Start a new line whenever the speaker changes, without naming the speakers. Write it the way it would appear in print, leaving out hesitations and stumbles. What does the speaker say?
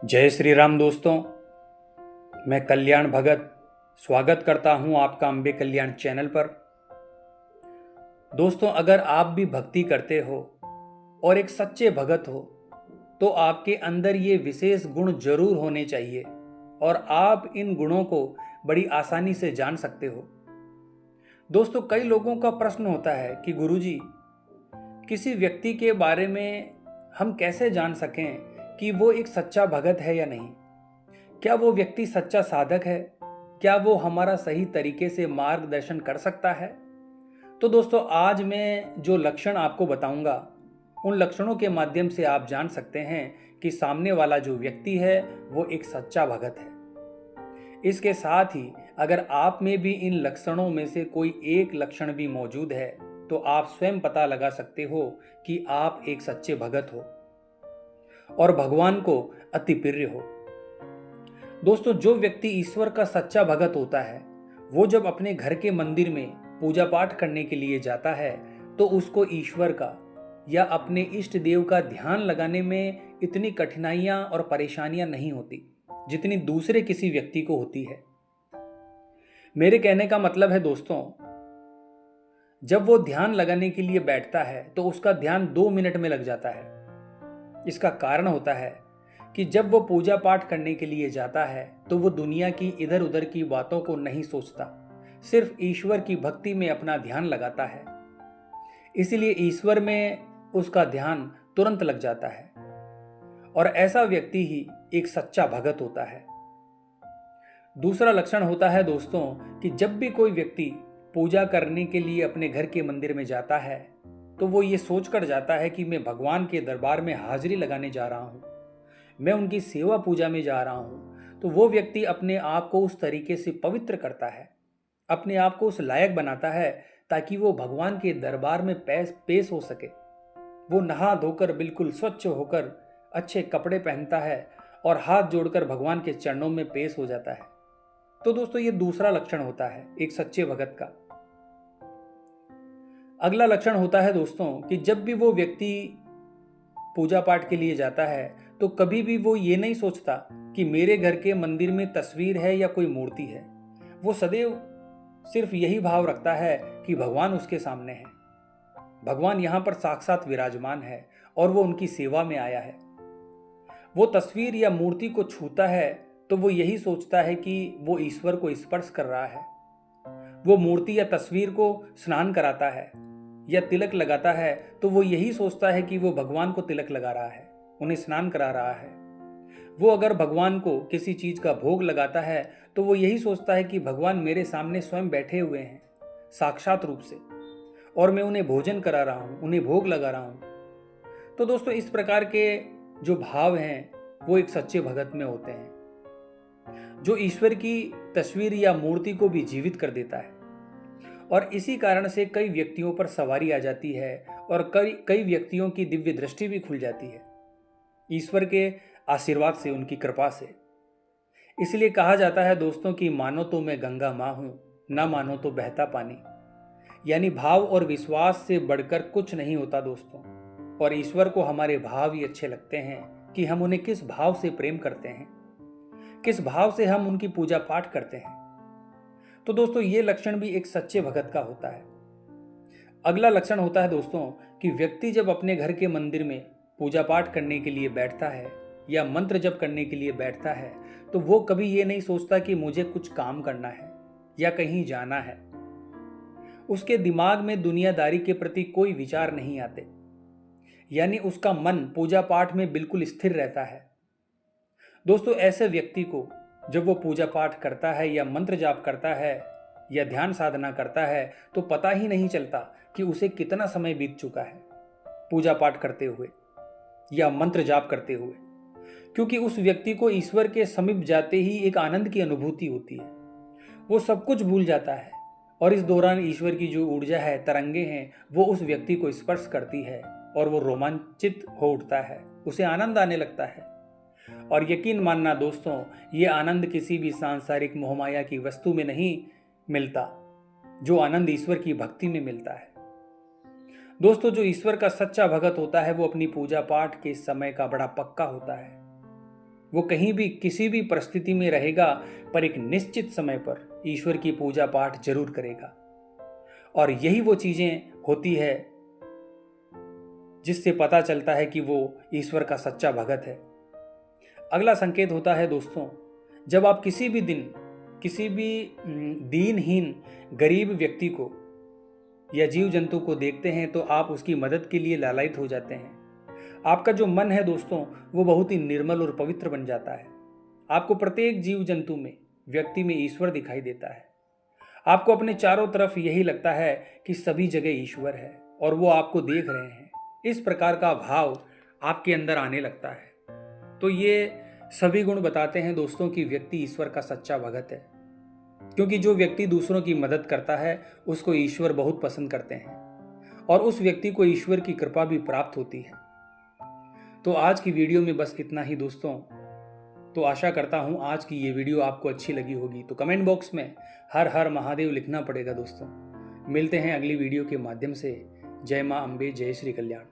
जय श्री राम दोस्तों। मैं कल्याण भगत स्वागत करता हूं आपका अम्बे कल्याण चैनल पर। दोस्तों, अगर आप भी भक्ति करते हो और एक सच्चे भगत हो तो आपके अंदर ये विशेष गुण जरूर होने चाहिए और आप इन गुणों को बड़ी आसानी से जान सकते हो। दोस्तों, कई लोगों का प्रश्न होता है कि गुरुजी, किसी व्यक्ति के बारे में हम कैसे जान सकें कि वो एक सच्चा भगत है या नहीं? क्या वो व्यक्ति सच्चा साधक है? क्या वो हमारा सही तरीके से मार्गदर्शन कर सकता है? तो दोस्तों, आज मैं जो लक्षण आपको बताऊंगा, उन लक्षणों के माध्यम से आप जान सकते हैं कि सामने वाला जो व्यक्ति है वो एक सच्चा भगत है। इसके साथ ही अगर आप में भी इन लक्षणों में से कोई एक लक्षण भी मौजूद है तो आप स्वयं पता लगा सकते हो कि आप एक सच्चे भगत हो और भगवान को अति प्रिय हो। दोस्तों, जो व्यक्ति ईश्वर का सच्चा भगत होता है वो जब अपने घर के मंदिर में पूजा पाठ करने के लिए जाता है तो उसको ईश्वर का या अपने इष्ट देव का ध्यान लगाने में इतनी कठिनाइयां और परेशानियां नहीं होती जितनी दूसरे किसी व्यक्ति को होती है। मेरे कहने का मतलब है दोस्तों, जब वो ध्यान लगाने के लिए बैठता है तो उसका ध्यान 2 मिनट में लग जाता है। इसका कारण होता है कि जब वो पूजा पाठ करने के लिए जाता है तो वो दुनिया की इधर उधर की बातों को नहीं सोचता, सिर्फ ईश्वर की भक्ति में अपना ध्यान लगाता है। इसलिए ईश्वर में उसका ध्यान तुरंत लग जाता है और ऐसा व्यक्ति ही एक सच्चा भगत होता है। दूसरा लक्षण होता है दोस्तों कि जब भी कोई व्यक्ति पूजा करने के लिए अपने घर के मंदिर में जाता है तो वो ये सोचकर जाता है कि मैं भगवान के दरबार में हाजिरी लगाने जा रहा हूँ, मैं उनकी सेवा पूजा में जा रहा हूँ। तो वो व्यक्ति अपने आप को उस तरीके से पवित्र करता है, अपने आप को उस लायक बनाता है ताकि वो भगवान के दरबार में पेश हो सके। वो नहा धोकर बिल्कुल स्वच्छ होकर अच्छे कपड़े पहनता है और हाथ जोड़कर भगवान के चरणों में पेश हो जाता है। तो दोस्तों, ये दूसरा लक्षण होता है एक सच्चे भगत का। अगला लक्षण होता है दोस्तों कि जब भी वो व्यक्ति पूजा पाठ के लिए जाता है तो कभी भी वो ये नहीं सोचता कि मेरे घर के मंदिर में तस्वीर है या कोई मूर्ति है। वो सदैव सिर्फ यही भाव रखता है कि भगवान उसके सामने है, भगवान यहाँ पर साक्षात विराजमान है और वो उनकी सेवा में आया है। वो तस्वीर या मूर्ति को छूता है तो वो यही सोचता है कि वो ईश्वर को स्पर्श कर रहा है। वो मूर्ति या तस्वीर को स्नान कराता है या तिलक लगाता है तो वो यही सोचता है कि वो भगवान को तिलक लगा रहा है, उन्हें स्नान करा रहा है। वो अगर भगवान को किसी चीज का भोग लगाता है तो वो यही सोचता है कि भगवान मेरे सामने स्वयं बैठे हुए हैं साक्षात रूप से और मैं उन्हें भोजन करा रहा हूं, उन्हें भोग लगा रहा हूं। तो दोस्तों, इस प्रकार के जो भाव हैं वो एक सच्चे भगत में होते हैं, जो ईश्वर की तस्वीर या मूर्ति को भी जीवित कर देता है। और इसी कारण से कई व्यक्तियों पर सवारी आ जाती है और कई व्यक्तियों की दिव्य दृष्टि भी खुल जाती है ईश्वर के आशीर्वाद से, उनकी कृपा से। इसलिए कहा जाता है दोस्तों कि मानो तो मैं गंगा माँ हूं, ना मानो तो बहता पानी। यानी भाव और विश्वास से बढ़कर कुछ नहीं होता दोस्तों। और ईश्वर को हमारे भाव ही अच्छे लगते हैं कि हम उन्हें किस भाव से प्रेम करते हैं, किस भाव से हम उनकी पूजा पाठ करते हैं। तो दोस्तों, ये लक्षण भी एक सच्चे भगत का होता है। अगला लक्षण होता है दोस्तों कि व्यक्ति जब अपने घर के मंदिर में पूजा पाठ करने के लिए बैठता है या मंत्र जप करने के लिए बैठता है तो वो कभी ये नहीं सोचता कि मुझे कुछ काम करना है या कहीं जाना है। उसके दिमाग में दुनियादारी के प्रति कोई विचार नहीं आते, यानी उसका मन पूजा पाठ में बिल्कुल स्थिर रहता है। दोस्तों, ऐसे व्यक्ति को जब वो पूजा पाठ करता है या मंत्र जाप करता है या ध्यान साधना करता है तो पता ही नहीं चलता कि उसे कितना समय बीत चुका है पूजा पाठ करते हुए या मंत्र जाप करते हुए, क्योंकि उस व्यक्ति को ईश्वर के समीप जाते ही एक आनंद की अनुभूति होती है। वो सब कुछ भूल जाता है और इस दौरान ईश्वर की जो ऊर्जा है, तरंगे हैं, वो उस व्यक्ति को स्पर्श करती है और वो रोमांचित हो उठता है, उसे आनंद आने लगता है। और यकीन मानना दोस्तों, ये आनंद किसी भी सांसारिक मोहमाया की वस्तु में नहीं मिलता, जो आनंद ईश्वर की भक्ति में मिलता है। दोस्तों, जो ईश्वर का सच्चा भगत होता है वो अपनी पूजा पाठ के समय का बड़ा पक्का होता है। वो कहीं भी किसी भी परिस्थिति में रहेगा, पर एक निश्चित समय पर ईश्वर की पूजा पाठ जरूर करेगा। और यही वो चीजें होती है जिससे पता चलता है कि वो ईश्वर का सच्चा भगत है। अगला संकेत होता है दोस्तों, जब आप किसी भी दिन किसी भी दीनहीन गरीब व्यक्ति को या जीव जंतु को देखते हैं तो आप उसकी मदद के लिए लालायित हो जाते हैं। आपका जो मन है दोस्तों, वो बहुत ही निर्मल और पवित्र बन जाता है। आपको प्रत्येक जीव जंतु में, व्यक्ति में ईश्वर दिखाई देता है। आपको अपने चारों तरफ यही लगता है कि सभी जगह ईश्वर है और वो आपको देख रहे हैं। इस प्रकार का भाव आपके अंदर आने लगता है। तो ये सभी गुण बताते हैं दोस्तों कि व्यक्ति ईश्वर का सच्चा भगत है, क्योंकि जो व्यक्ति दूसरों की मदद करता है उसको ईश्वर बहुत पसंद करते हैं और उस व्यक्ति को ईश्वर की कृपा भी प्राप्त होती है। तो आज की वीडियो में बस इतना ही दोस्तों। तो आशा करता हूँ आज की ये वीडियो आपको अच्छी लगी होगी। तो कमेंट बॉक्स में हर हर महादेव लिखना पड़ेगा दोस्तों। मिलते हैं अगली वीडियो के माध्यम से। जय माँ अम्बे, जय श्री कल्याण।